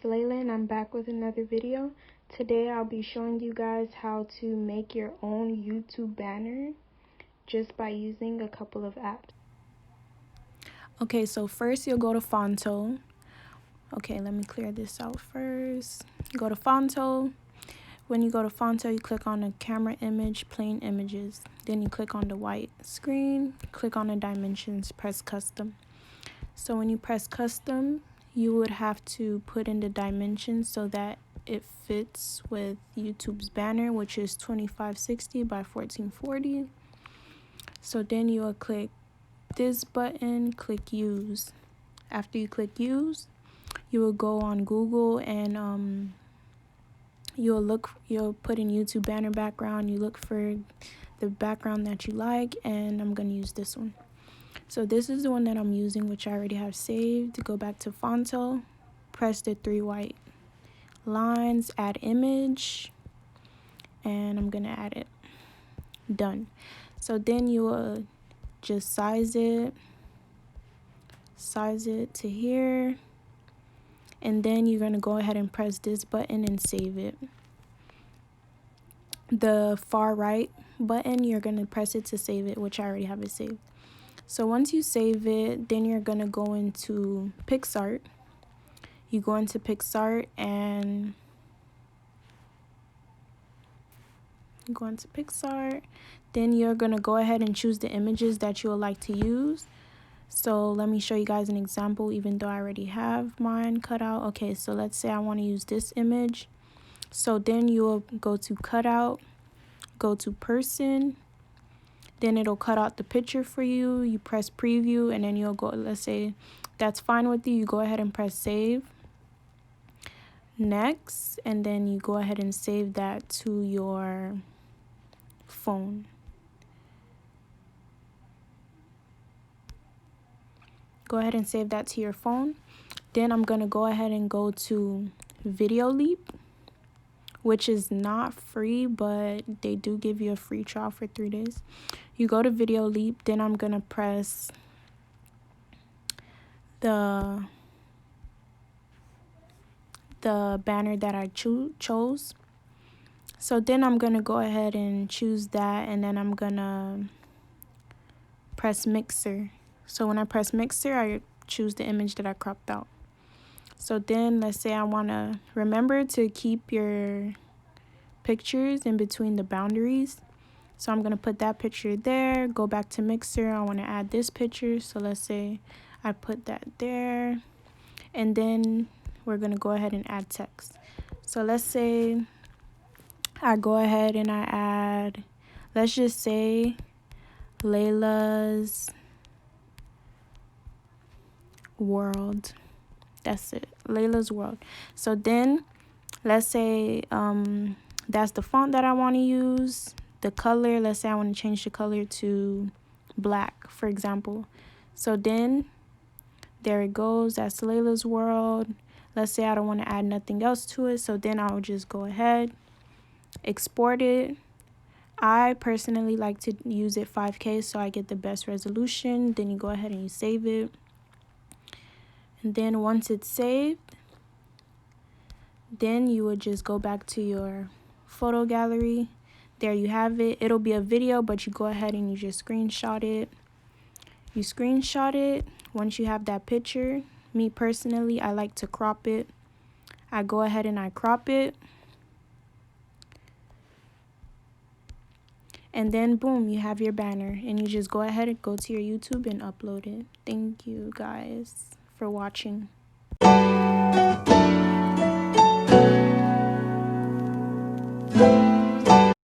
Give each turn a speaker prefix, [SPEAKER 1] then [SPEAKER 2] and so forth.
[SPEAKER 1] Layla and I'm back with another video. Today I'll be showing you guys how to make your own YouTube banner just by using a couple of apps.
[SPEAKER 2] Okay, so first you'll go to PHONTO. Okay, let me clear this out first. Go to PHONTO. When you go to PHONTO, you click on the camera image, plain images. Then you click on the white screen, click on the dimensions, press custom. So when you press custom, you would have to put in the dimensions so that it fits with YouTube's banner, which is 2560 by 1440. So then you will click this button, click use. After you click use, you will go on Google and you'll put in YouTube banner background. You look for the background that you like, and I'm gonna use this one. So this is the one that I'm using, which I already have saved. Go back to PHONTO, press the 3 white lines, add image, and I'm gonna add it. Done. So then you will just size it to here, and then you're gonna go ahead and press this button and save it. The far right button, you're gonna press it to save it, which I already have it saved. So once you save it, then you're gonna go into PICSART. You go into PICSART and then you're gonna go ahead and choose the images that you would like to use. So let me show you guys an example, even though I already have mine cut out. Okay, so let's say I want to use this image. So then you will go to cutout, go to person, then it'll cut out the picture for you. You press preview, and then you'll go, let's say that's fine with you, you go ahead and press save. Next, and then you go ahead and save that to your phone. Go ahead and save that to your phone. Then I'm gonna go ahead and go to VIDEOLEAP, which is not free, but they do give you a free trial for 3 days. You go to VIDEOLEAP, then I'm gonna press the banner that I chose. So then I'm gonna go ahead and choose that, and then I'm gonna press mixer. So when I press mixer, I choose the image that I cropped out. So then let's say I want to remember to keep your pictures in between the boundaries. So I'm going to put that picture there, go back to mixer. I want to add this picture. So let's say I put that there, and then we're going to go ahead and add text. So let's say I go ahead and I add, let's just say Layla's world. That's it, Layla's world. So then let's say that's the font that I want to use. The color, let's say I want to change the color to black, for example. So then there it goes, that's Layla's world. Let's say I don't want to add nothing else to it, so then I'll just go ahead, export it. I personally like to use it 5K so I get the best resolution. Then you go ahead and you save it. And then once it's saved, then you would just go back to your photo gallery. There you have it. It'll be a video, but you go ahead and you just screenshot it. You screenshot it. Once you have that picture, me personally, I like to crop it. I go ahead and I crop it. And then boom, you have your banner, and you just go ahead and go to your YouTube and upload it. Thank you guys for watching.